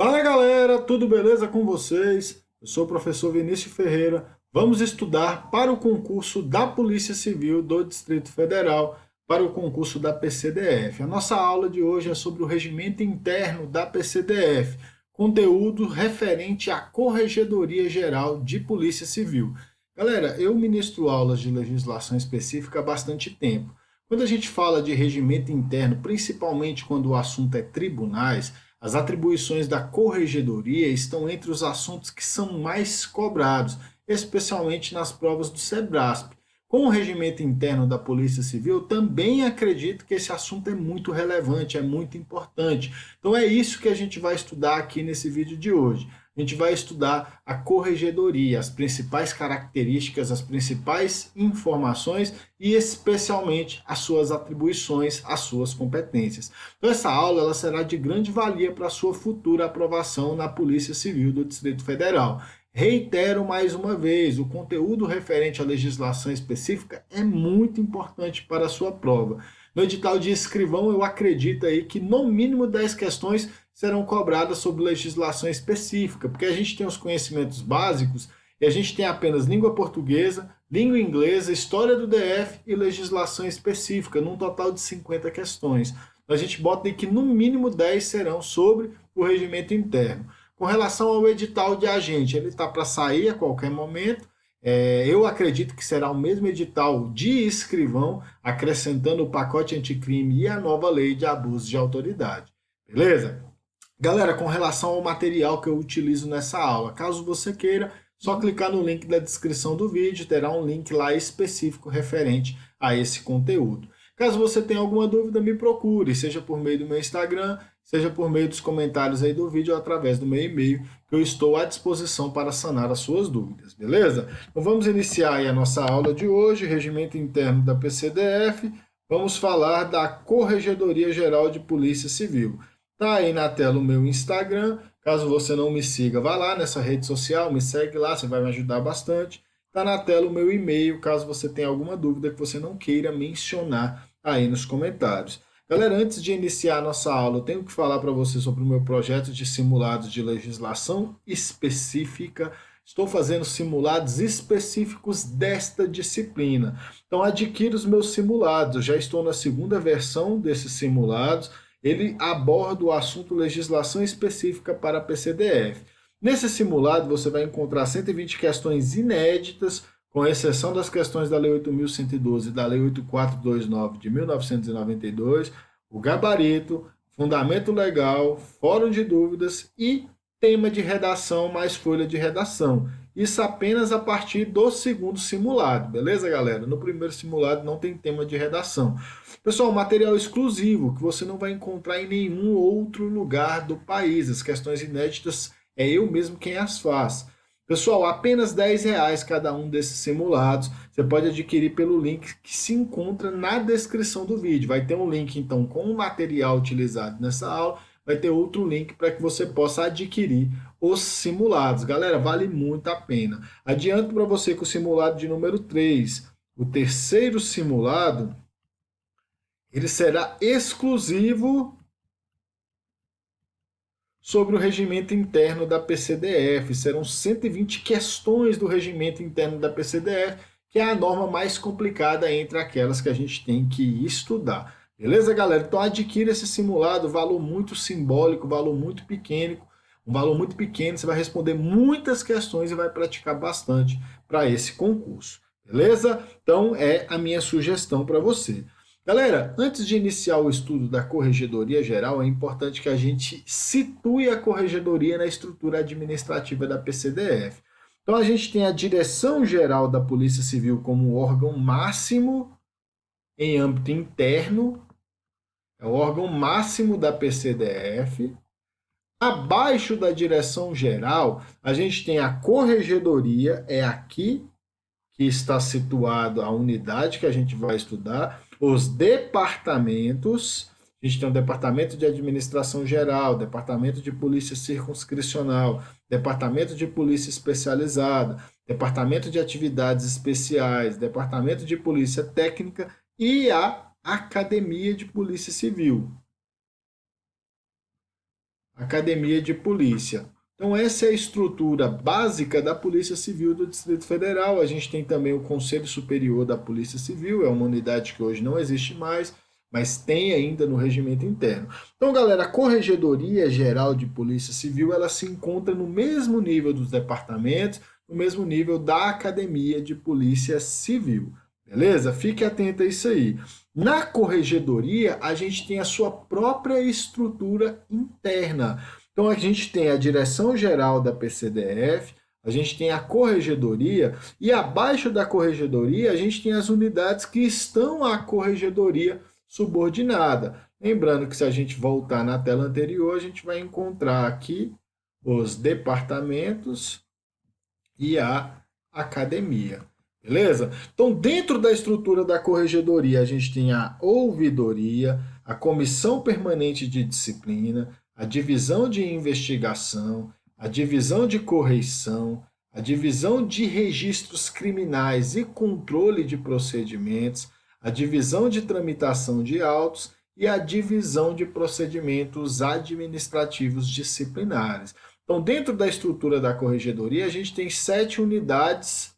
Fala galera, tudo beleza com vocês? Eu sou o professor Vinícius Ferreira. Vamos estudar para o concurso da Polícia Civil do Distrito Federal, para o concurso da PCDF. A nossa aula de hoje é sobre o regimento interno da PCDF, conteúdo referente à Corregedoria Geral de Polícia Civil. Galera, eu ministro aulas de legislação específica há bastante tempo. Quando a gente fala de regimento interno, principalmente quando o assunto é tribunais, as atribuições da corregedoria estão entre os assuntos que são mais cobrados, especialmente nas provas do SEBRASP. Com o regimento interno da Polícia Civil, também acredito que esse assunto é muito relevante, é muito importante. Então é isso que a gente vai estudar aqui nesse vídeo de hoje. A gente vai estudar a corregedoria, as principais características, as principais informações e especialmente as suas atribuições, as suas competências. Então essa aula ela será de grande valia para a sua futura aprovação na Polícia Civil do Distrito Federal. Reitero mais uma vez, o conteúdo referente à legislação específica é muito importante para a sua prova. No edital de escrivão, eu acredito aí que no mínimo 10 questões serão cobradas sobre legislação específica, porque a gente tem os conhecimentos básicos e a gente tem apenas língua portuguesa, língua inglesa, história do DF e legislação específica, num total de 50 questões. A gente bota aí que no mínimo 10 serão sobre o regimento interno. Com relação ao edital de agente, ele está para sair a qualquer momento. Eu acredito que será o mesmo edital de escrivão, acrescentando o pacote anticrime e a nova lei de abuso de autoridade. Beleza? Galera, com relação ao material que eu utilizo nessa aula, caso você queira, só clicar no link da descrição do vídeo, terá um link lá específico referente a esse conteúdo. Caso você tenha alguma dúvida, me procure, seja por meio do meu Instagram, seja por meio dos comentários aí do vídeo ou através do meu e-mail, que eu estou à disposição para sanar as suas dúvidas, beleza? Então vamos iniciar aí a nossa aula de hoje, regimento interno da PCDF, vamos falar da Corregedoria Geral de Polícia Civil. Tá aí na tela o meu Instagram, caso você não me siga, vá lá nessa rede social, me segue lá, você vai me ajudar bastante. Está na tela o meu e-mail, caso você tenha alguma dúvida que você não queira mencionar aí nos comentários. Galera, antes de iniciar a nossa aula, eu tenho que falar para você sobre o meu projeto de simulados de legislação específica. Estou fazendo simulados específicos desta disciplina. Então, adquira os meus simulados. Eu já estou na segunda versão desses simulados. Ele aborda o assunto legislação específica para a PCDF. Nesse simulado, você vai encontrar 120 questões inéditas, com exceção das questões da Lei 8.112 e da Lei 8429 de 1992, o gabarito, fundamento legal, fórum de dúvidas e tema de redação mais folha de redação. Isso apenas a partir do segundo simulado, beleza, galera? No primeiro simulado não tem tema de redação. Pessoal, material exclusivo que você não vai encontrar em nenhum outro lugar do país. As questões inéditas é eu mesmo quem as faz. Pessoal, apenas R$ 10 cada um desses simulados. Você pode adquirir pelo link que se encontra na descrição do vídeo. Vai ter um link, então, com o material utilizado nessa aula. Vai ter outro link para que você possa adquirir os simulados. Galera, vale muito a pena. Adianto para você que o simulado de número 3, o terceiro simulado, ele será exclusivo sobre o regimento interno da PCDF. Serão 120 questões do regimento interno da PCDF, que é a norma mais complicada entre aquelas que a gente tem que estudar. Beleza, galera? Então adquira esse simulado, valor muito simbólico, valor muito pequeno. Um valor muito pequeno, você vai responder muitas questões e vai praticar bastante para esse concurso. Beleza? Então é a minha sugestão para você. Galera, antes de iniciar o estudo da Corregedoria Geral, é importante que a gente situe a Corregedoria na estrutura administrativa da PCDF. Então, a gente tem a Direção Geral da Polícia Civil como órgão máximo em âmbito interno, é o órgão máximo da PCDF. Abaixo da Direção Geral, a gente tem a Corregedoria, é aqui que está situado a unidade que a gente vai estudar, os departamentos. A gente tem o Departamento de Administração Geral, Departamento de Polícia Circunscricional, Departamento de Polícia Especializada, Departamento de Atividades Especiais, Departamento de Polícia Técnica e a Academia de Polícia Civil. Academia de Polícia. Então, essa é a estrutura básica da Polícia Civil do Distrito Federal. A gente tem também o Conselho Superior da Polícia Civil, é uma unidade que hoje não existe mais, mas tem ainda no regimento interno. Então, galera, a Corregedoria Geral de Polícia Civil, ela se encontra no mesmo nível dos departamentos, no mesmo nível da Academia de Polícia Civil. Beleza? Fique atento a isso aí. Na corregedoria, a gente tem a sua própria estrutura interna. Então, a gente tem a direção-geral da PCDF, a gente tem a corregedoria, e abaixo da corregedoria, a gente tem as unidades que estão à corregedoria subordinada. Lembrando que se a gente voltar na tela anterior, a gente vai encontrar aqui os departamentos e a academia. Beleza? Então, dentro da estrutura da corregedoria, a gente tem a ouvidoria, a comissão permanente de disciplina, a divisão de investigação, a divisão de correição, a divisão de registros criminais e controle de procedimentos, a divisão de tramitação de autos e a divisão de procedimentos administrativos disciplinares. Então, dentro da estrutura da corregedoria, a gente tem 7 unidades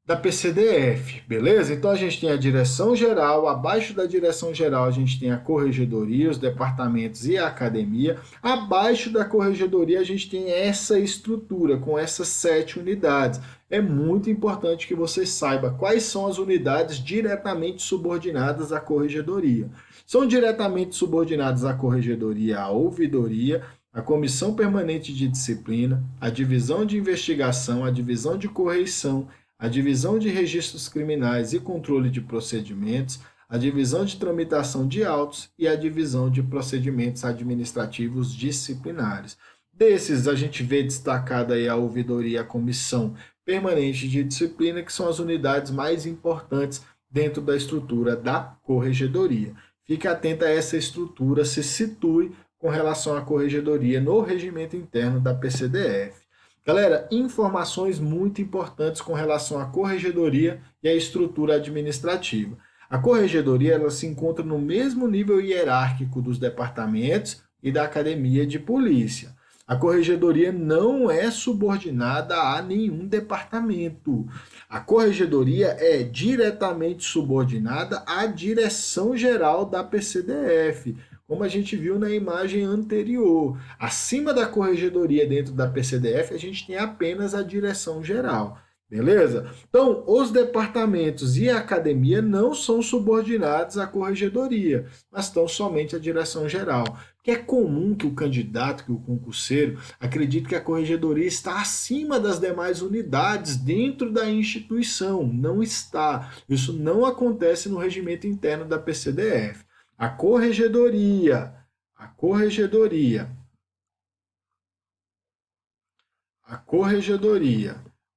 da PCDF, beleza? Então a gente tem a direção geral, abaixo da direção geral a gente tem a corregedoria, os departamentos e a academia. Abaixo da corregedoria a gente tem essa estrutura com essas 7 unidades. É muito importante que você saiba quais são as unidades diretamente subordinadas à corregedoria. São diretamente subordinadas à corregedoria a ouvidoria, a comissão permanente de disciplina, a divisão de investigação, a divisão de correição, a divisão de registros criminais e controle de procedimentos, a divisão de tramitação de autos e a divisão de procedimentos administrativos disciplinares. Desses, a gente vê destacada aí a ouvidoria e a comissão permanente de disciplina, que são as unidades mais importantes dentro da estrutura da corregedoria. Fique atento a essa estrutura, se situe com relação à corregedoria no regimento interno da PCDF. Galera, informações muito importantes com relação à corregedoria e à estrutura administrativa. A corregedoria ela se encontra no mesmo nível hierárquico dos departamentos e da academia de polícia. A corregedoria não é subordinada a nenhum departamento. A corregedoria é diretamente subordinada à direção-geral da PCDF, como a gente viu na imagem anterior. Acima da corregedoria dentro da PCDF, a gente tem apenas a direção-geral. Beleza? Então, os departamentos e a academia não são subordinados à corregedoria, mas estão somente à direção-geral. Porque é comum que o candidato, que o concurseiro, acredite que a corregedoria está acima das demais unidades dentro da instituição. Não está. Isso não acontece no regimento interno da PCDF. A corregedoria,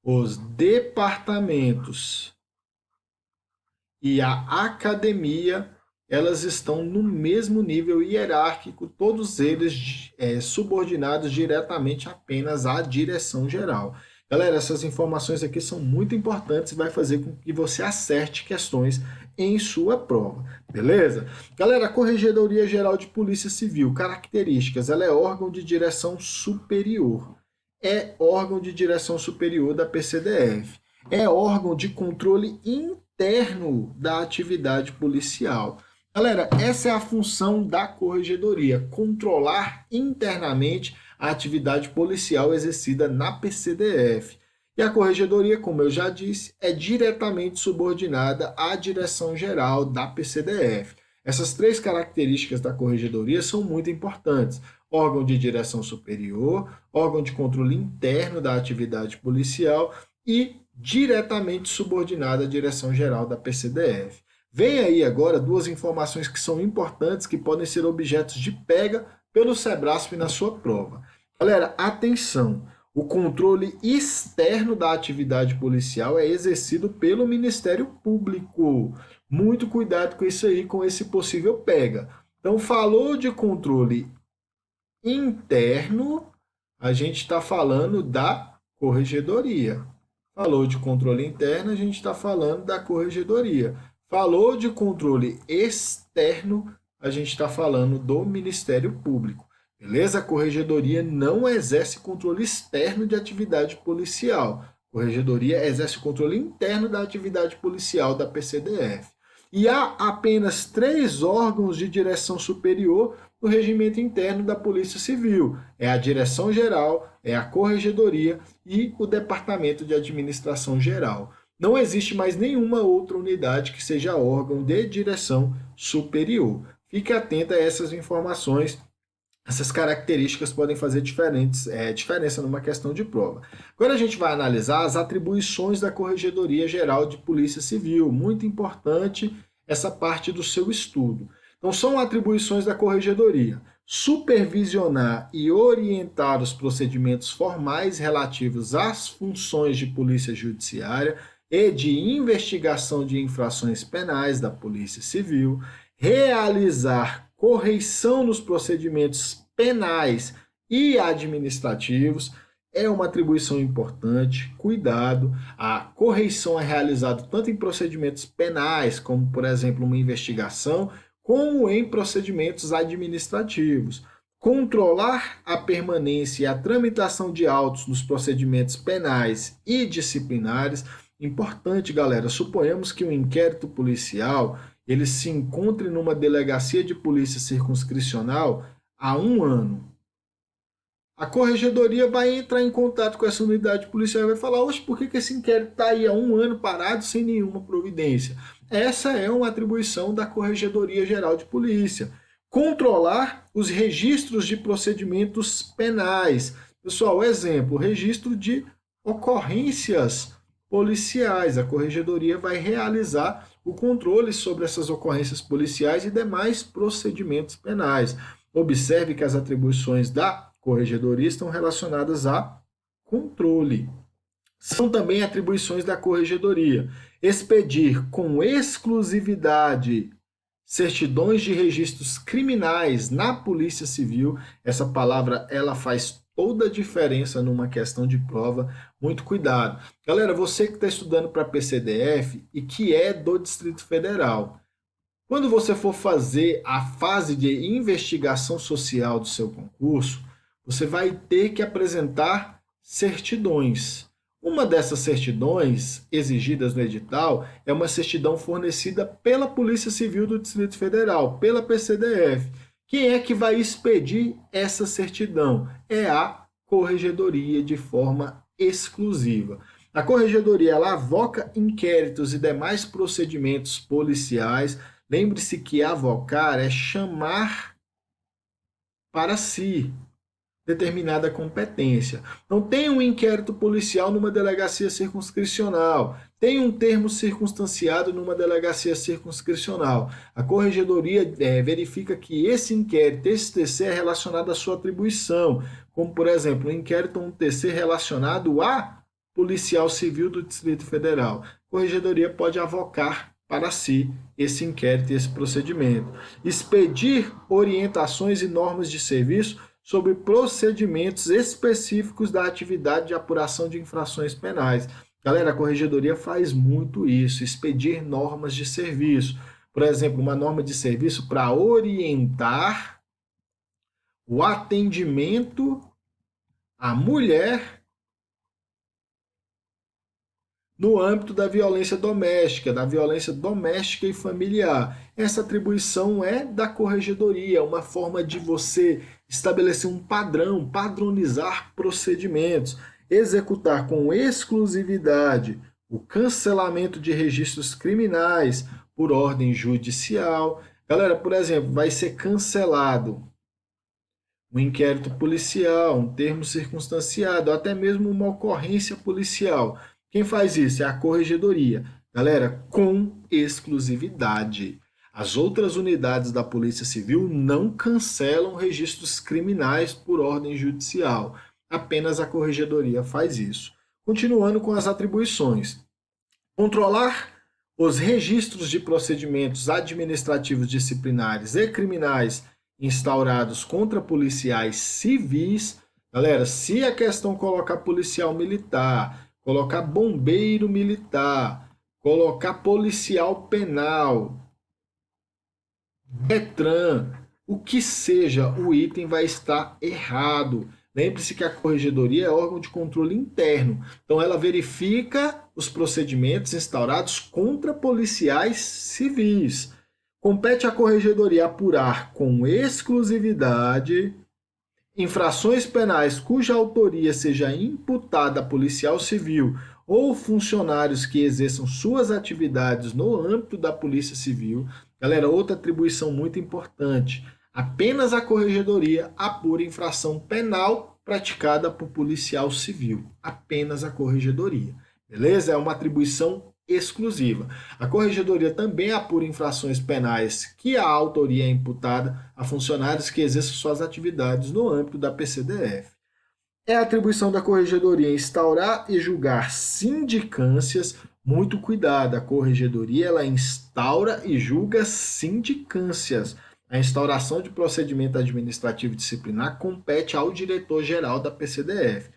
os departamentos e a academia, elas estão no mesmo nível hierárquico, todos eles subordinados diretamente apenas à direção geral. Galera, essas informações aqui são muito importantes e vai fazer com que você acerte questões em sua prova, beleza? Galera, a Corregedoria Geral de Polícia Civil, características, ela é órgão de direção superior. É órgão de direção superior da PCDF. É órgão de controle interno da atividade policial. Galera, essa é a função da corregedoria, controlar internamente a atividade policial exercida na PCDF. E a corregedoria, como eu já disse, é diretamente subordinada à direção-geral da PCDF. Essas 3 características da corregedoria são muito importantes. Órgão de direção superior, órgão de controle interno da atividade policial e diretamente subordinada à direção-geral da PCDF. Vem aí agora 2 informações que são importantes, que podem ser objetos de pega pelo Sebrasp na sua prova. Galera, atenção! O controle externo da atividade policial é exercido pelo Ministério Público. Muito cuidado com isso aí, com esse possível pega. Então, falou de controle interno, a gente está falando da corregedoria. Falou de controle interno, a gente está falando da corregedoria. Falou de controle externo, a gente está falando do Ministério Público. Beleza? A corregedoria não exerce controle externo de atividade policial. A corregedoria exerce o controle interno da atividade policial da PCDF. E há apenas 3 órgãos de direção superior no regimento interno da Polícia Civil. É a Direção Geral, é a Corregedoria e o Departamento de Administração Geral. Não existe mais nenhuma outra unidade que seja órgão de direção superior. Fique atento a essas informações. Essas características podem fazer diferença numa questão de prova. Agora a gente vai analisar as atribuições da Corregedoria Geral de Polícia Civil. Muito importante essa parte do seu estudo. Então, são atribuições da Corregedoria: supervisionar e orientar os procedimentos formais relativos às funções de polícia judiciária e de investigação de infrações penais da Polícia Civil, realizar correição nos procedimentos penais e administrativos. É uma atribuição importante, cuidado. A correição é realizada tanto em procedimentos penais, como, por exemplo, uma investigação, como em procedimentos administrativos. Controlar a permanência e a tramitação de autos nos procedimentos penais e disciplinares. Importante, galera, suponhamos que um inquérito policial ele se encontre numa delegacia de polícia circunscricional há 1 ano. A corregedoria vai entrar em contato com essa unidade policial e vai falar: oxe, por que esse inquérito está aí há 1 ano parado sem nenhuma providência? Essa é uma atribuição da Corregedoria Geral de Polícia. Controlar os registros de procedimentos penais. Pessoal, exemplo, registro de ocorrências policiais. A Corregedoria vai realizar o controle sobre essas ocorrências policiais e demais procedimentos penais. Observe que as atribuições da Corregedoria estão relacionadas a controle. São também atribuições da Corregedoria: expedir com exclusividade certidões de registros criminais na Polícia Civil. Essa palavra ela faz toda a diferença numa questão de prova. Muito cuidado. Galera, você que está estudando para PCDF e que é do Distrito Federal, quando você for fazer a fase de investigação social do seu concurso, você vai ter que apresentar certidões. Uma dessas certidões exigidas no edital é uma certidão fornecida pela Polícia Civil do Distrito Federal, pela PCDF. Quem é que vai expedir essa certidão? É a Corregedoria, de forma exclusiva. A Corregedoria ela avoca inquéritos e demais procedimentos policiais. Lembre-se que avocar é chamar para si determinada competência. Então, tem um inquérito policial numa delegacia circunscricional, tem um termo circunstanciado numa delegacia circunscricional. A Corregedoria verifica que esse inquérito, esse TC é relacionado à sua atribuição, como, por exemplo, um inquérito ou um TC relacionado a policial civil do Distrito Federal. A Corregedoria pode avocar para si esse inquérito e esse procedimento. Expedir orientações e normas de serviço sobre procedimentos específicos da atividade de apuração de infrações penais. Galera, a Corregedoria faz muito isso, expedir normas de serviço. Por exemplo, uma norma de serviço para orientar o atendimento à mulher no âmbito da violência doméstica e familiar. Essa atribuição é da Corregedoria, uma forma de você estabelecer um padrão, padronizar procedimentos, executar com exclusividade o cancelamento de registros criminais por ordem judicial. Galera, por exemplo, vai ser cancelado um inquérito policial, um termo circunstanciado, até mesmo uma ocorrência policial. Quem faz isso é a Corregedoria. Galera, com exclusividade. As outras unidades da Polícia Civil não cancelam registros criminais por ordem judicial. Apenas a Corregedoria faz isso. Continuando com as atribuições. Controlar os registros de procedimentos administrativos disciplinares e criminais instaurados contra policiais civis. Galera, se a questão colocar policial militar, colocar bombeiro militar, colocar policial penal, Detran, o que seja, o item vai estar errado. Lembre-se que a corregedoria é órgão de controle interno, então ela verifica os procedimentos instaurados contra policiais civis. Compete à corregedoria apurar com exclusividade infrações penais cuja autoria seja imputada a policial civil ou funcionários que exerçam suas atividades no âmbito da Polícia Civil. Galera, outra atribuição muito importante. Apenas a corregedoria apura infração penal praticada por policial civil. Apenas a corregedoria. Beleza? É uma atribuição exclusiva. A corregedoria também apura infrações penais que a autoria é imputada a funcionários que exerçam suas atividades no âmbito da PCDF. É a atribuição da corregedoria instaurar e julgar sindicâncias. Muito cuidado, a corregedoria ela instaura e julga sindicâncias. A instauração de procedimento administrativo disciplinar compete ao diretor-geral da PCDF,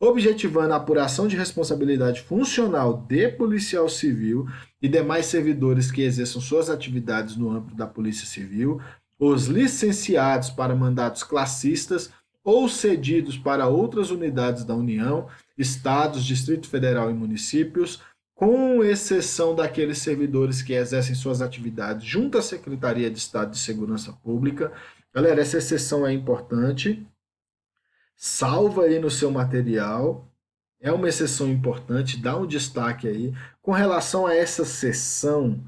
objetivando a apuração de responsabilidade funcional de policial civil e demais servidores que exerçam suas atividades no âmbito da Polícia Civil, os licenciados para mandatos classistas ou cedidos para outras unidades da União, Estados, Distrito Federal e municípios, com exceção daqueles servidores que exercem suas atividades junto à Secretaria de Estado de Segurança Pública. Galera, essa exceção é importante. Salva aí no seu material. É uma exceção importante, dá um destaque aí. Com relação a essa seção,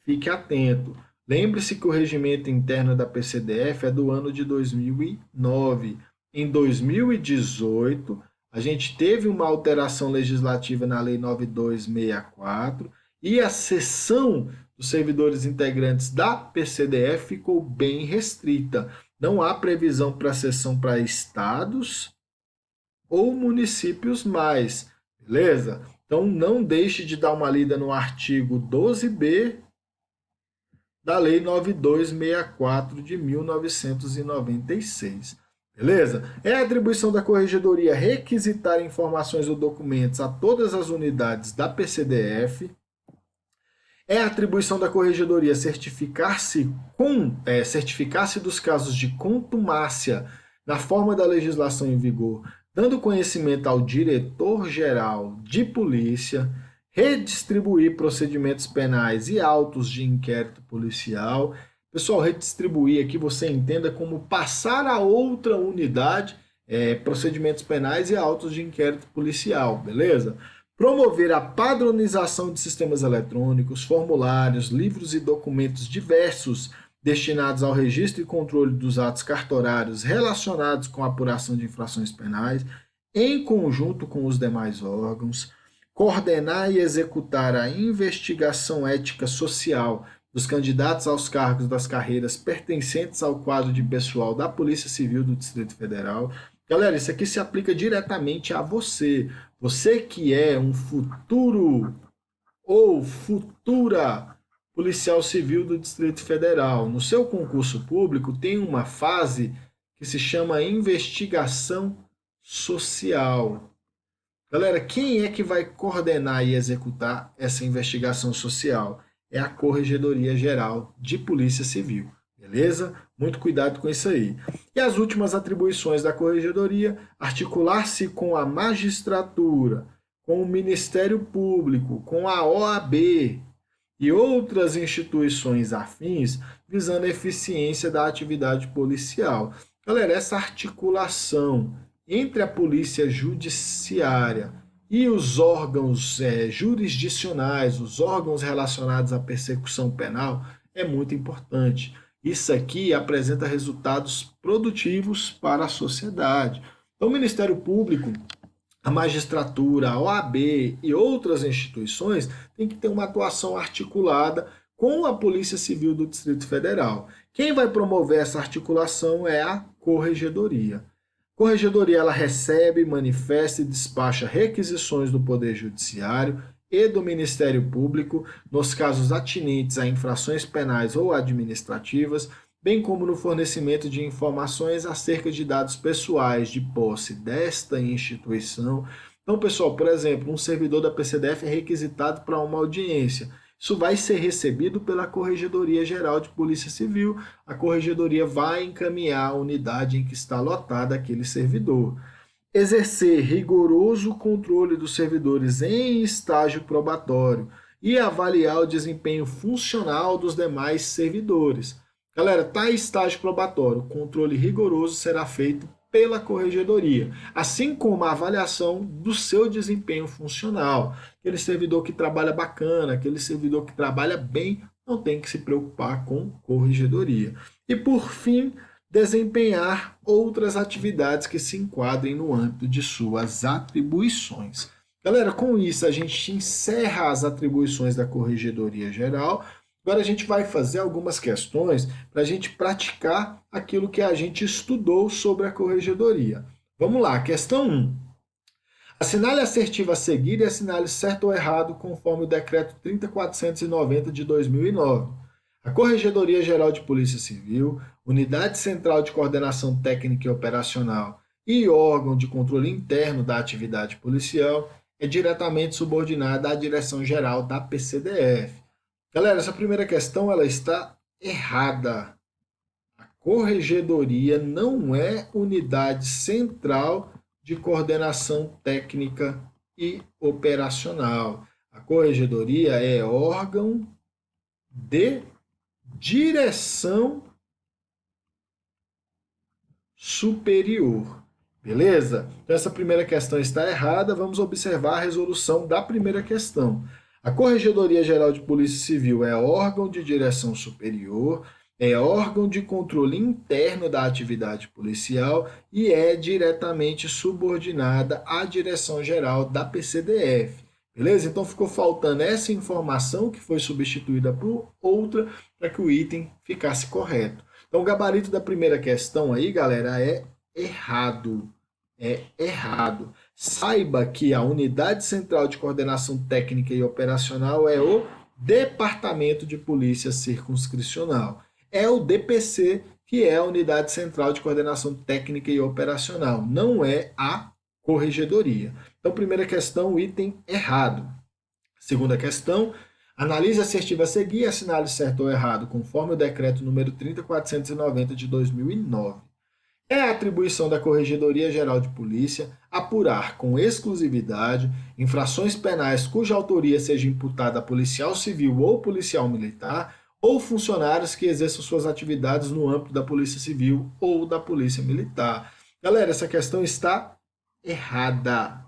fique atento. Lembre-se que o regimento interno da PCDF é do ano de 2009. Em 2018, a gente teve uma alteração legislativa na Lei 9264 e a seção dos servidores integrantes da PCDF ficou bem restrita. Não há previsão para seção para estados ou municípios mais, beleza? Então não deixe de dar uma lida no artigo 12b da Lei 9264 de 1996. Beleza? É a atribuição da corregedoria requisitar informações ou documentos a todas as unidades da PCDF. É a atribuição da corregedoria certificar-se dos casos de contumácia na forma da legislação em vigor, dando conhecimento ao diretor-geral de polícia, redistribuir procedimentos penais e autos de inquérito policial. Pessoal, redistribuir aqui você entenda como passar a outra unidade procedimentos penais e autos de inquérito policial, beleza? Promover a padronização de sistemas eletrônicos, formulários, livros e documentos diversos destinados ao registro e controle dos atos cartorários relacionados com a apuração de infrações penais, em conjunto com os demais órgãos. Coordenar e executar a investigação ética social dos candidatos aos cargos das carreiras pertencentes ao quadro de pessoal da Polícia Civil do Distrito Federal. Galera, isso aqui se aplica diretamente a você. Você que é um futuro ou futura policial civil do Distrito Federal. No seu concurso público tem uma fase que se chama investigação social. Galera, quem é que vai coordenar e executar essa investigação social? É a Corregedoria Geral de Polícia Civil, beleza? Muito cuidado com isso aí. E as últimas atribuições da Corregedoria: articular-se com a magistratura, com o Ministério Público, com a OAB e outras instituições afins, visando a eficiência da atividade policial. Galera, essa articulação entre a Polícia Judiciária e os órgãos jurisdicionais, os órgãos relacionados à persecução penal, é muito importante. Isso aqui apresenta resultados produtivos para a sociedade. Então, o Ministério Público, a magistratura, a OAB e outras instituições têm que ter uma atuação articulada com a Polícia Civil do Distrito Federal. Quem vai promover essa articulação é a Corregedoria. Corregedoria ela recebe, manifesta e despacha requisições do Poder Judiciário e do Ministério Público nos casos atinentes a infrações penais ou administrativas, bem como no fornecimento de informações acerca de dados pessoais de posse desta instituição. Então, pessoal, por exemplo, um servidor da PCDF é requisitado para uma audiência. isso vai ser recebido pela Corregedoria Geral de Polícia Civil. A Corregedoria vai encaminhar a unidade em que está lotada aquele servidor. Exercer rigoroso controle dos servidores em estágio probatório e avaliar o desempenho funcional dos demais servidores. Galera, tá em estágio probatório, controle rigoroso será feito pela corregedoria, assim como a avaliação do seu desempenho funcional. Aquele servidor que trabalha bacana, aquele servidor que trabalha bem, não tem que se preocupar com corregedoria. E por fim, desempenhar outras atividades que se enquadrem no âmbito de suas atribuições. Galera, com isso a gente encerra as atribuições da Corregedoria Geral. Agora a gente vai fazer algumas questões para a gente praticar aquilo que a gente estudou sobre a Corregedoria. Vamos lá, questão 1. Assinale a assertiva a seguir e assinale certo ou errado conforme o Decreto 30.490 de 2009. A Corregedoria Geral de Polícia Civil, Unidade Central de Coordenação Técnica e Operacional e órgão de controle interno da atividade policial é diretamente subordinada à Direção-Geral da PCDF. Galera, essa primeira questão ela está errada. A Corregedoria não é Unidade Central de Coordenação Técnica e Operacional. A Corregedoria é órgão de direção superior. Beleza? Então essa primeira questão está errada. Vamos observar a resolução da primeira questão. A Corregedoria Geral de Polícia Civil é órgão de direção superior, é órgão de controle interno da atividade policial e é diretamente subordinada à Direção-Geral da PCDF. Beleza? Então ficou faltando essa informação que foi substituída por outra para que o item ficasse correto. Então o gabarito da primeira questão aí, galera, é errado. É errado. Saiba que a Unidade Central de Coordenação Técnica e Operacional é o Departamento de Polícia Circunscricional. É o DPC, que é a Unidade Central de Coordenação Técnica e Operacional. Não é a Corregedoria. Então, primeira questão, item errado. Segunda questão, analise a assertiva a seguir e assinale certo ou errado, conforme o decreto número 30.490 de 2009. É a atribuição da Corregedoria Geral de Polícia apurar com exclusividade infrações penais cuja autoria seja imputada a policial civil ou policial militar ou funcionários que exerçam suas atividades no âmbito da Polícia Civil ou da Polícia Militar. Galera, essa questão está errada.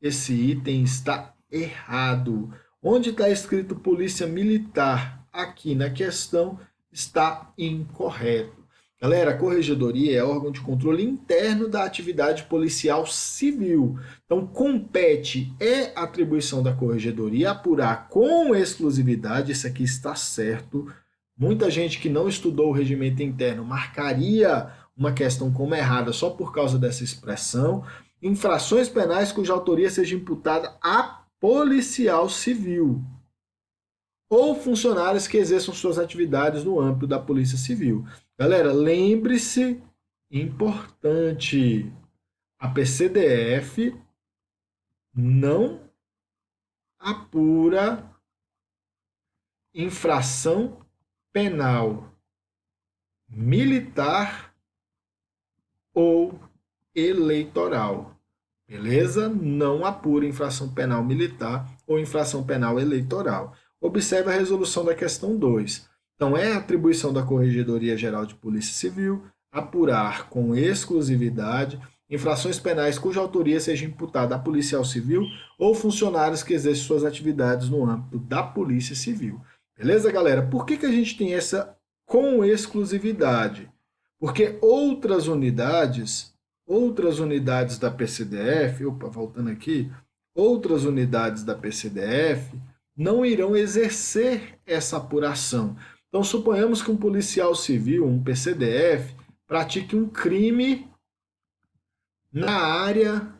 Esse item está errado. Onde está escrito Polícia Militar? Aqui na questão está incorreto. Galera, a Corregedoria é órgão de controle interno da atividade policial civil. Então, compete, é atribuição da Corregedoria apurar com exclusividade, isso aqui está certo. Muita gente que não estudou o regimento interno marcaria uma questão como errada só por causa dessa expressão. Infrações penais cuja autoria seja imputada a policial civil ou funcionários que exerçam suas atividades no âmbito da Polícia Civil. Galera, lembre-se, importante, a PCDF não apura infração penal militar ou eleitoral. Beleza? Não apura infração penal militar ou infração penal eleitoral. Observe a resolução da questão 2. Então, é atribuição da Corregedoria Geral de Polícia Civil apurar com exclusividade infrações penais cuja autoria seja imputada a policial civil ou funcionários que exercem suas atividades no âmbito da Polícia Civil. Beleza, galera? Por que a gente tem essa com exclusividade? Porque outras unidades da PCDF, voltando aqui, outras unidades da PCDF não irão exercer essa apuração. Então, suponhamos que um policial civil, um PCDF, pratique um crime na área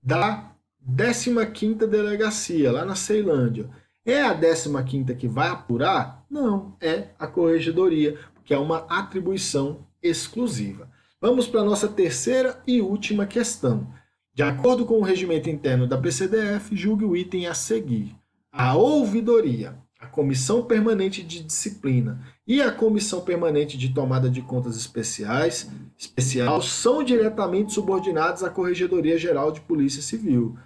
da 15ª Delegacia, lá na Ceilândia. É a 15ª que vai apurar? Não, é a Corregedoria, porque é uma atribuição exclusiva. Vamos para a nossa terceira e última questão. De acordo com o regimento interno da PCDF, julgue o item a seguir. a ouvidoria, a Comissão Permanente de Disciplina e a Comissão Permanente de Tomada de Contas especial são diretamente subordinados à Corregedoria Geral de Polícia Civil.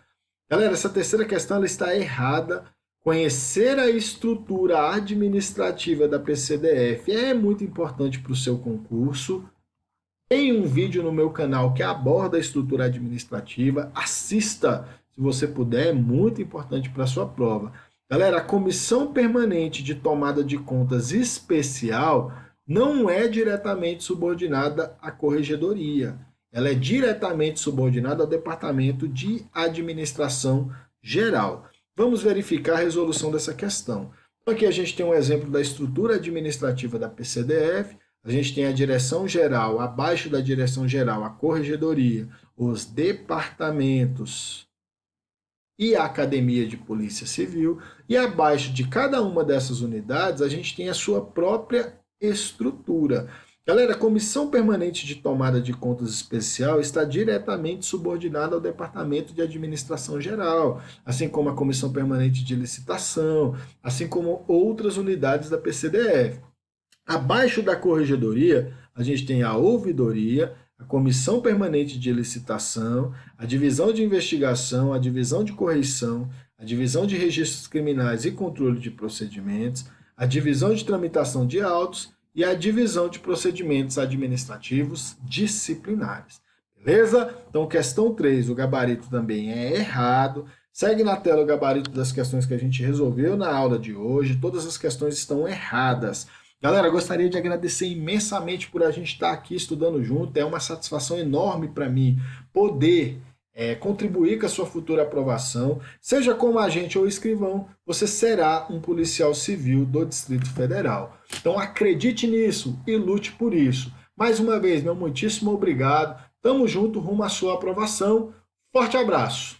Galera, essa terceira questão ela está errada. Conhecer a estrutura administrativa da PCDF é muito importante para o seu concurso. Tem um vídeo no meu canal que aborda a estrutura administrativa. Assista, se você puder, é muito importante para a sua prova. Galera, a Comissão Permanente de Tomada de Contas Especial não é diretamente subordinada à Corregedoria. Ela é diretamente subordinada ao Departamento de Administração Geral. Vamos verificar a resolução dessa questão. Então, aqui a gente tem um exemplo da estrutura administrativa da PCDF. A gente tem a direção geral, abaixo da direção geral, a corregedoria, os departamentos e a academia de polícia civil. E abaixo de cada uma dessas unidades, a gente tem a sua própria estrutura. Galera, a Comissão Permanente de Tomada de Contas Especial está diretamente subordinada ao Departamento de Administração Geral, assim como a Comissão Permanente de Licitação, assim como outras unidades da PCDF. Abaixo da corregedoria, a gente tem a ouvidoria, a Comissão Permanente de Licitação, a Divisão de Investigação, a Divisão de Correição, a Divisão de Registros Criminais e Controle de Procedimentos, a Divisão de Tramitação de Autos e a Divisão de Procedimentos Administrativos Disciplinares. Beleza? Então, questão 3, o gabarito também é errado. Segue na tela o gabarito das questões que a gente resolveu na aula de hoje. Todas as questões estão erradas. Galera, gostaria de agradecer imensamente por a gente estar aqui estudando junto. É uma satisfação enorme para mim poder contribuir com a sua futura aprovação. Seja como agente ou escrivão, você será um policial civil do Distrito Federal. Então acredite nisso e lute por isso. Mais uma vez, meu muitíssimo obrigado. Tamo junto rumo à sua aprovação. Forte abraço!